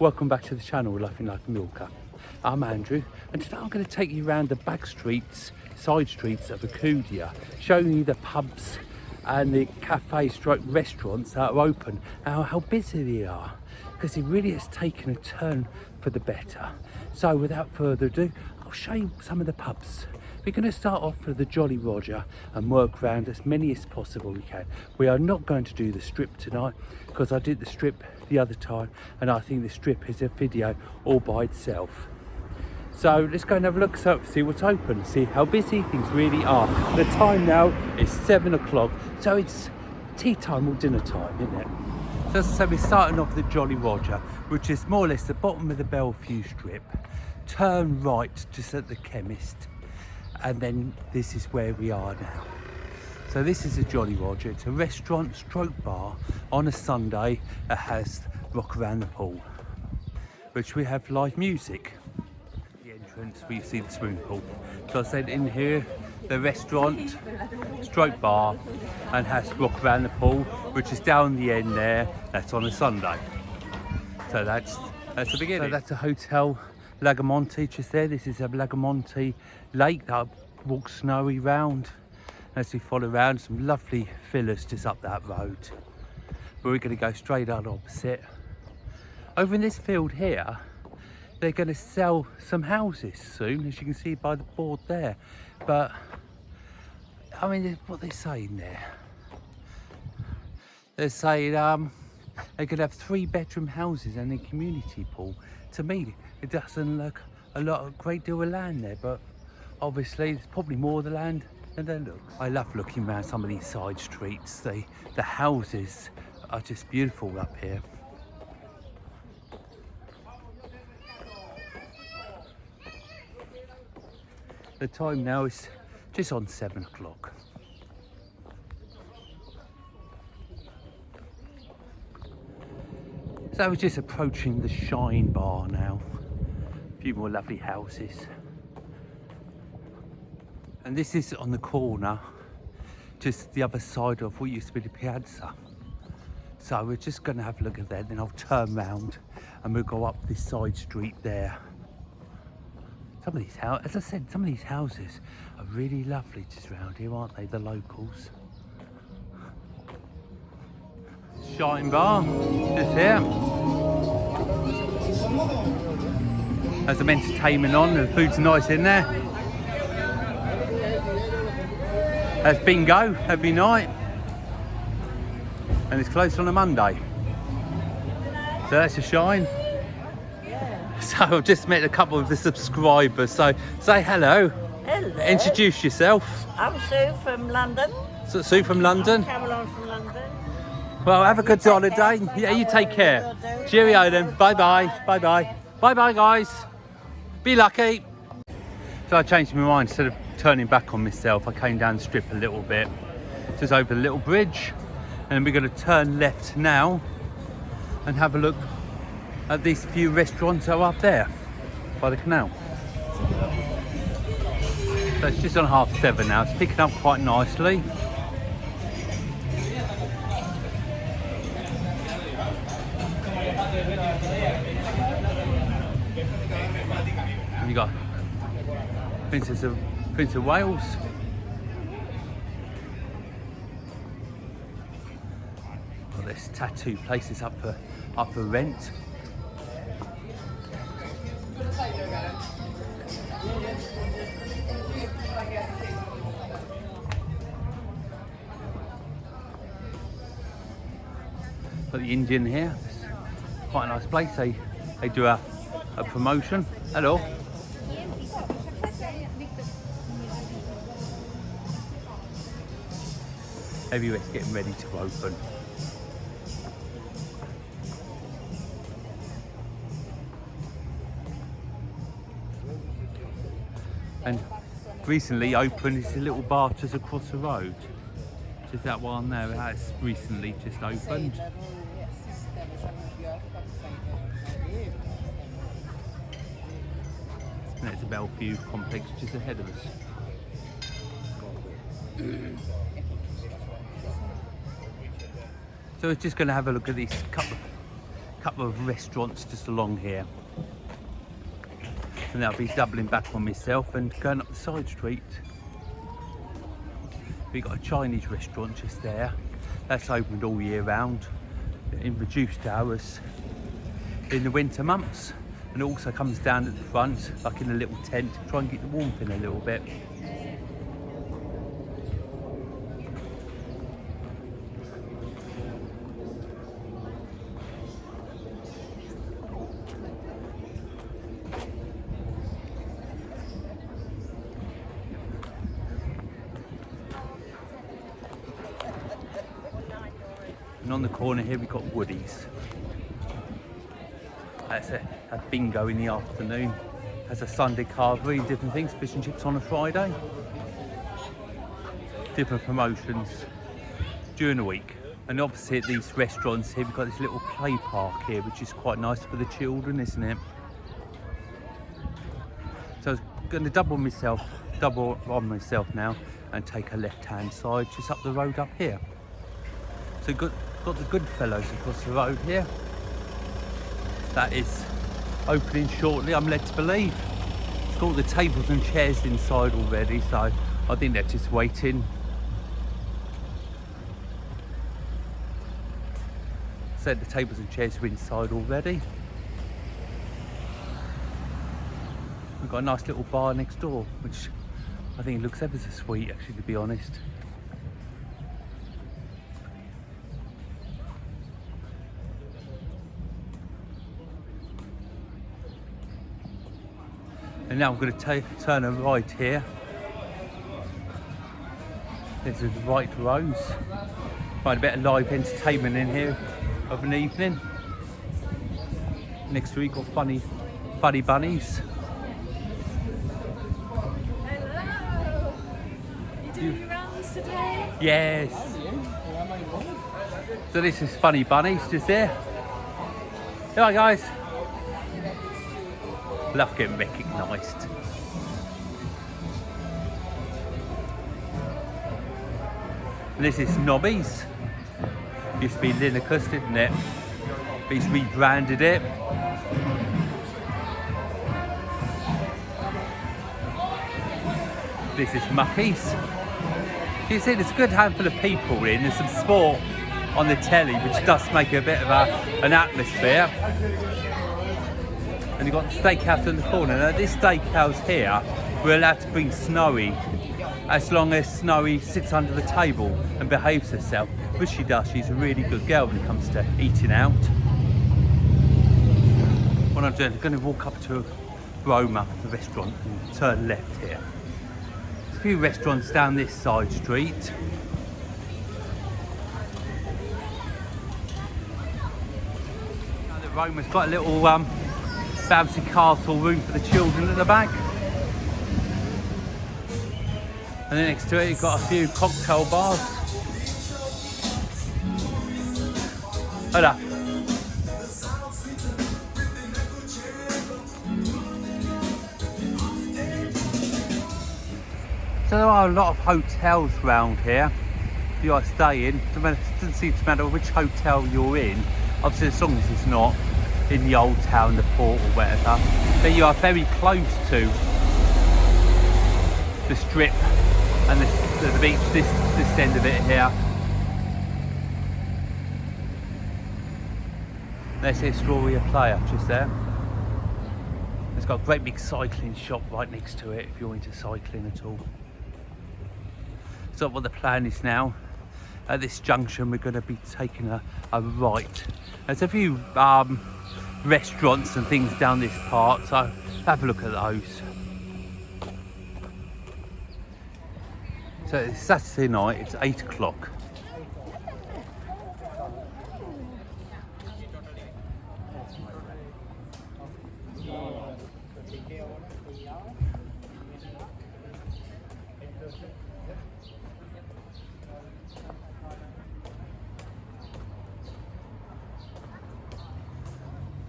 Welcome back to the channel, Life in Mallorca. I'm Andrew, and today I'm going to take you around the back streets, side streets of Alcúdia, showing you the pubs and the cafe stroke restaurants that are open, and how busy they are, because it really has taken a turn for the better. So without further ado, I'll show you some of the pubs. We're going to start off with the Jolly Roger and work around as many as possible we can. We are not going to do the strip tonight because I did the strip the other time, and I think the strip is a video all by itself. So let's go and have a look, see what's open, see how busy things really are. The time now is 7 o'clock, so it's tea time or dinner time, isn't it? So as I said, we're starting off the Jolly Roger, which is more or less the bottom of the Bellevue strip. Turn right just at the chemist, and then this is where we are now. So this is a Jolly Roger. It's a restaurant stroke bar on a Sunday that has rock around the pool, which we have live music. The entrance, we see the swimming pool. So I said in here, the restaurant stroke bar and has rock around the pool, which is down the end there. That's on a Sunday. So that's the beginning. So that's a hotel, Lagamonte just there. This is a Lagamonte lake that I walk snowy round. As we follow around, some lovely villas just up that road. But we're going to go straight out opposite. Over in this field here, they're going to sell some houses soon, as you can see by the board there. But I mean, what they're saying there, they're saying they could have 3-bedroom houses and a community pool. To me, it doesn't look a great deal of land there, but obviously there's probably more of the land than there looks. I love looking around some of these side streets. The houses are just beautiful up here. The time now is just on 7 o'clock. So we're just approaching the Shine Bar now. A few more lovely houses. And this is on the corner, just the other side of what used to be the piazza. So we're just going to have a look at that, then I'll turn round and we'll go up this side street there. Some of these houses, as I said, some of these houses are really lovely just around here, aren't they, the locals? Shine Bar, just here. There's some entertainment on, the food's nice in there. There's bingo every night, and it's closed on a Monday. So that's a Shine. So I've just met a couple of the subscribers, so say hello. Hello. Introduce yourself. I'm Sue from London. So, Sue from London. Caroline from London. Well, have a good holiday. Yeah, you take care. Cheerio then. Bye bye. Bye bye. Bye bye, guys. Be lucky. So I changed my mind. Instead of turning back on myself, I came down the strip a little bit, just over the little bridge, and we're going to turn left now and have a look at these few restaurants that are up there by the canal. So it's just on 7:30 now. It's picking up quite nicely. And you got Prince of Wales. Well, there's tattoo places up for rent. Got the Indian here. It's quite a nice place. They do a promotion. Hello. Everywhere's getting ready to open. And recently opened is a little bar just across the road. Just that one there, that's recently just opened. And there's a Bellevue complex just ahead of us. So we're just going to have a look at these couple couple of restaurants just along here. And I'll be doubling back on myself and going up the side street. We've got a Chinese restaurant just there. That's opened all year round in reduced hours in the winter months. And it also comes down at the front, like in a little tent, to try and get the warmth in a little bit. And on the corner here we've got Woody's. That's a bingo in the afternoon. Has a Sunday carvery, different things, fish and chips on a Friday. Different promotions during the week. And opposite these restaurants here we've got this little play park here, which is quite nice for the children, isn't it? So I was going to double on myself now and take a left-hand side just up the road up here. So got the Goodfellows across the road here. That is opening shortly, I'm led to believe. It's got all the tables and chairs inside already, so I think they're just waiting. So the tables and chairs are inside already. We've got a nice little bar next door, which I think looks ever so sweet, actually, to be honest. And now I'm going to turn a right here. This is the right rows. Find a bit of live entertainment in here of an evening. Next week, got funny bunnies. Hello! You doing your rounds today? Yes. So this is Funny Bunnies just there. Hi guys. Love getting recognised. And this is Nobby's. Used to be Linicus, didn't it? But he's rebranded it. This is Muckies. You see, there's a good handful of people in. There's some sport on the telly, which does make a bit of an atmosphere. And you've got the steakhouse in the corner. Now this steakhouse here, we're allowed to bring Snowy as long as Snowy sits under the table and behaves herself, which she does. She's a really good girl when it comes to eating out. What I'm doing, I'm going to walk up to Roma, the restaurant, and turn left here. There's a few restaurants down this side street. Now the Roma's got a little bouncy castle room for the children at the back. And then next to it you've got a few cocktail bars. Hola. So there are a lot of hotels around here. If you are staying, it doesn't seem to matter which hotel you're in. Obviously as long as it's not in the old town, the port or whatever, then you are very close to the strip and the beach, this end of it here. There's the Astoria Playa just there. It's got a great big cycling shop right next to it if you're into cycling at all. So what the plan is now, at this junction we're going to be taking a right. There's a few restaurants and things down this part, so have a look at those. So it's Saturday night, it's 8 o'clock.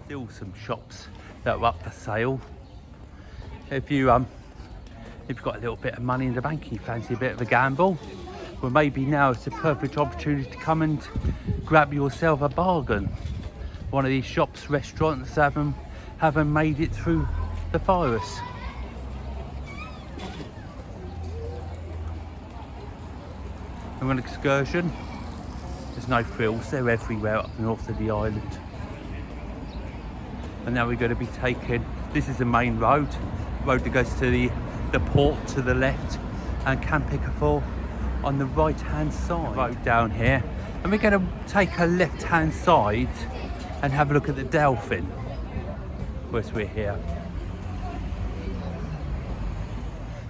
Still some shops that are up for sale. If you've got a little bit of money in the bank and you fancy a bit of a gamble, well maybe now it's a perfect opportunity to come and grab yourself a bargain. one of these shops, restaurants haven't made it through the virus. And an excursion. There's no frills, they're everywhere up north of the island. And now we're going to be taking, this is the main road that goes to the port to the left, and Campicafor on the right hand side. Road down here, and we're going to take a left hand side and have a look at the Dolphin whilst we're here.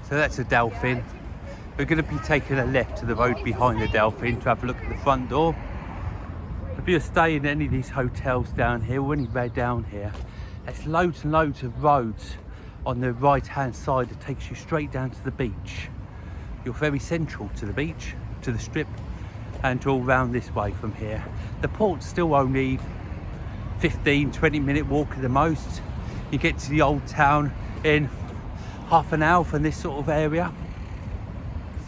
So that's a Dolphin. We're going to be taking a left to the road behind the Dolphin to have a look at the front door. If you're staying in any of these hotels down here or anywhere down here, there's loads and loads of roads on the right hand side that takes you straight down to the beach. You're very central to the beach, to the strip, and all round this way from here. The port's still only 15-20 minute walk at the most. You get to the old town in half an hour from this sort of area.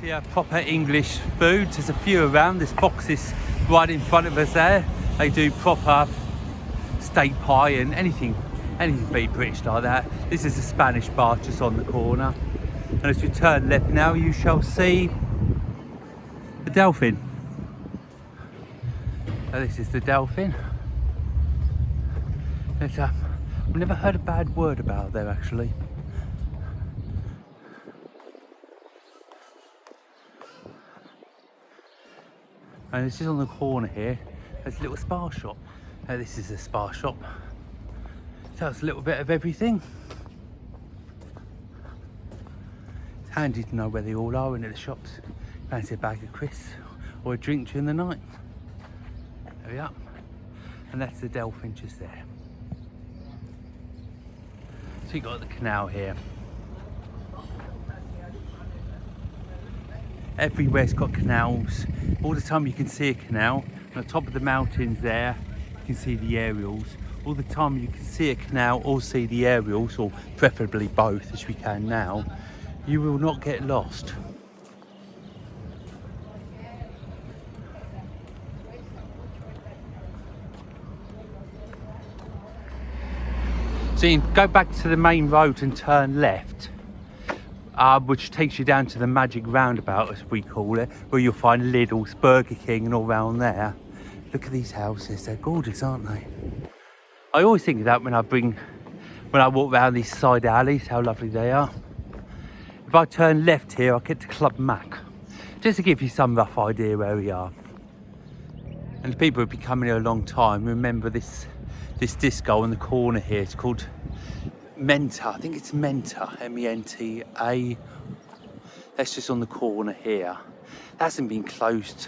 See proper English foods. There's a few around. There's Foxes right in front of us there. They do proper steak pie and anything very British like that. This is a Spanish bar just on the corner. And as you turn left now, you shall see the Dolphin. So this is the Dolphin. I've never heard a bad word about there actually. And it's just on the corner here, there's a little spa shop. Now this is a spa shop. So it's a little bit of everything. It's handy to know where they all are in the shops. Fancy a bag of crisps or a drink during the night. There we are. And that's the Dolphin just there. So you've got the canal here. Everywhere's got canals. All the time you can see a canal. On the top of the mountains there, you can see the aerials. All the time you can see a canal or see the aerials, or preferably both as we can now. You will not get lost. So you can go back to the main road and turn left. Which takes you down to the magic roundabout, as we call it, where you'll find Lidl's, Burger King and all round there. Look at these houses, they're gorgeous, aren't they? I always think of that when I walk around these side alleys, how lovely they are. If I turn left here, I get to Club Mac, just to give you some rough idea where we are. And the people who've been coming here a long time remember this disco in the corner here. It's called Menta, I think it's Menta, M-E-N-T-A. That's just on the corner here. It hasn't been closed.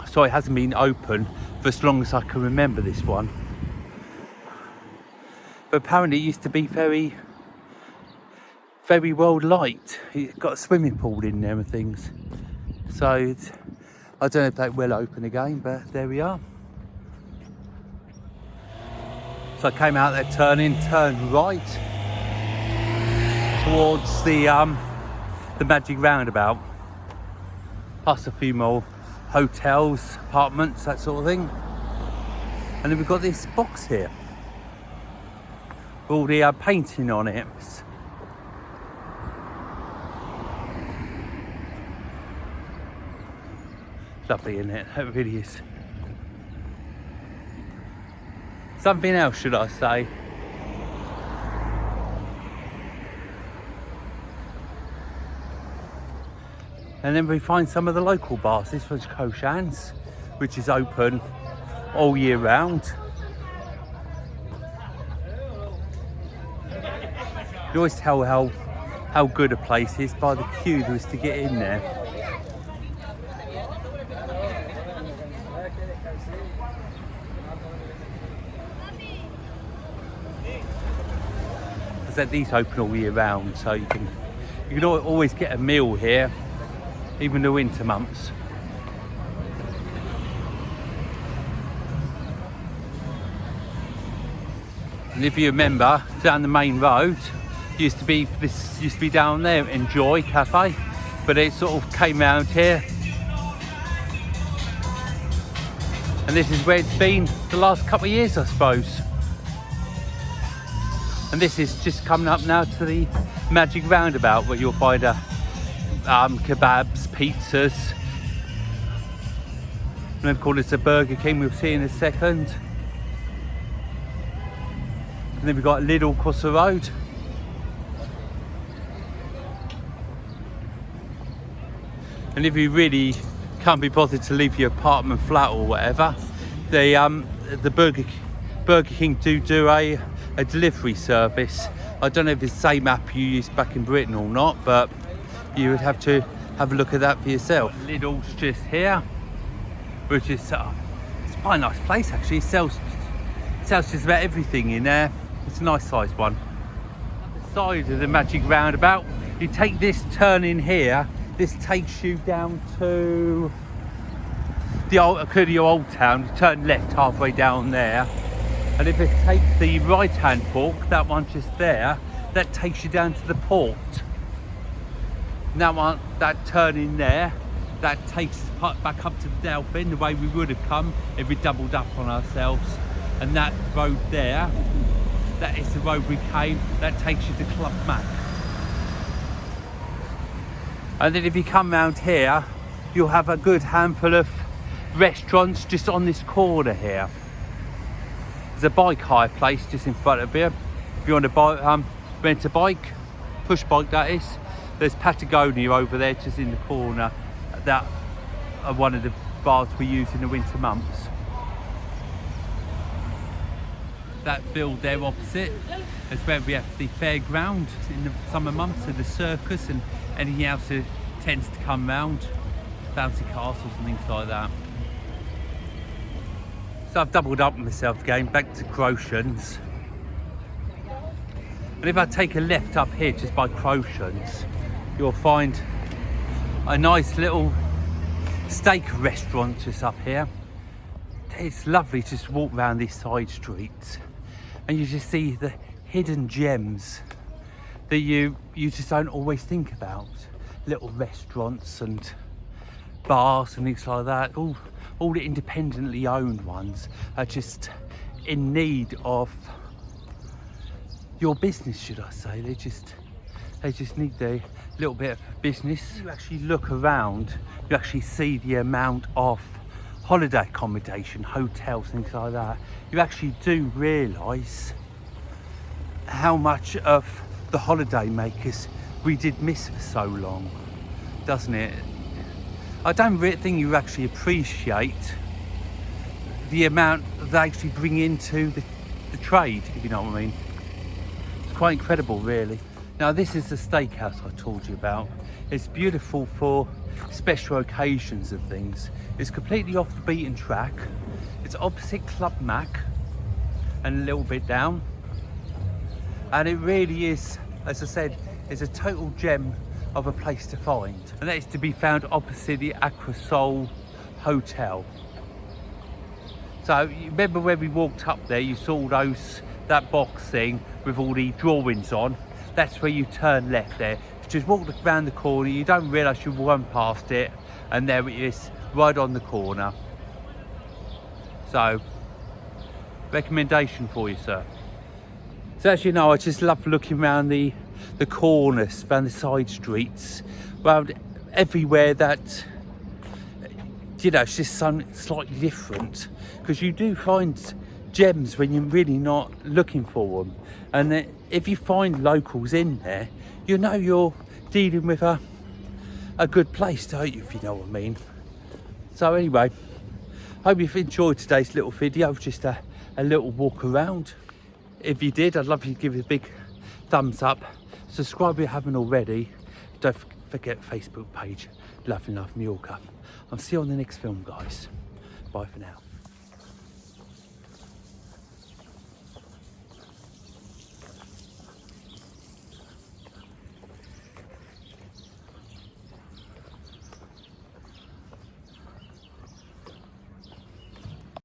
Sorry, it hasn't been open for as long as I can remember this one. But apparently it used to be very, very well liked. It's got a swimming pool in there and things. So I don't know if that will open again, but there we are. So I came out there turned right towards the magic roundabout, past a few more hotels, apartments, that sort of thing. And then we've got this box here with all the painting on it. It's lovely, isn't it? It really is. Something else, should I say? And then we find some of the local bars. This one's Koshan's, which is open all year round. You always tell how good a place is by the queue there is to get in there. That these open all year round, so you can always get a meal here, even the winter months. And if you remember, down the main road used to be down there, Enjoy Cafe, but it sort of came round here, and And this is where it's been the last couple of years, I suppose. And this is just coming up now to the magic roundabout, where you'll find kebabs, pizzas. And of course it's a Burger King, we'll see in a second. And then we've got Lidl across the road. And if you really can't be bothered to leave your apartment, flat or whatever, the Burger King do a delivery service. I don't know if it's the same app you used back in Britain or not, but you would have to have a look at that for yourself. Lidl's just here, which is it's quite a nice place actually. It sells just about everything in there. It's a nice sized one. On the side of the magic roundabout, you take this turn in here. This takes you down to the Alcúdia old town. You turn left halfway down there, and if it takes the right hand fork, that one just there, that takes you down to the port. And that one, that turn in there, that takes us back up to the Dolphin, the way we would have come if we doubled up on ourselves. And that road there, that is the road we came, that takes you to Club Mac. And then if you come round here, you'll have a good handful of restaurants just on this corner here. There's a bike hire place just in front of you. If you want to rent a bike, push bike that is. There's Patagonia over there just in the corner. That are one of the bars we use in the winter months. That field there opposite is where we have the fairground in the summer months, and the circus and anything else that tends to come round, bouncy castles and things like that. So I've doubled up myself again, back to Croatians. And if I take a left up here just by Croatians, you'll find a nice little steak restaurant just up here. It's lovely to just walk around these side streets and you just see the hidden gems that you just don't always think about. Little restaurants and bars and things like that. All the independently owned ones are just in need of your business, should I say. They just need the little bit of business. You actually look around, you actually see the amount of holiday accommodation, hotels, things like that. You actually do realise how much of the holiday makers we did miss for so long, doesn't it? I don't really think you actually appreciate the amount they actually bring into the trade, if you know what I mean. It's quite incredible, really. Now this is the steakhouse I told you about. It's beautiful for special occasions and things. It's completely off the beaten track. It's opposite Club Mac and a little bit down. And it really is, as I said, it's a total gem of a place to find. And that is to be found opposite the Aquasol Hotel. So you remember when we walked up there, you saw that box thing with all the drawings on. That's where you turn left there. You just walk around the corner, you don't realise you've run past it, and there it is, right on the corner. So, recommendation for you, sir. So as you know, I just love looking around the corners, around the side streets, around everywhere that, you know, it's just something slightly different. Because you do find gems when you're really not looking for them. And if you find locals in there, you know you're dealing with a good place, don't you, if you know what I mean. So anyway, hope you've enjoyed today's little video, just a little walk around. If you did, I'd love you to give it a big thumbs up. Subscribe if you haven't already. Don't forget Facebook page, Love and Love Mallorca. I'll see you on the next film, guys. Bye for now.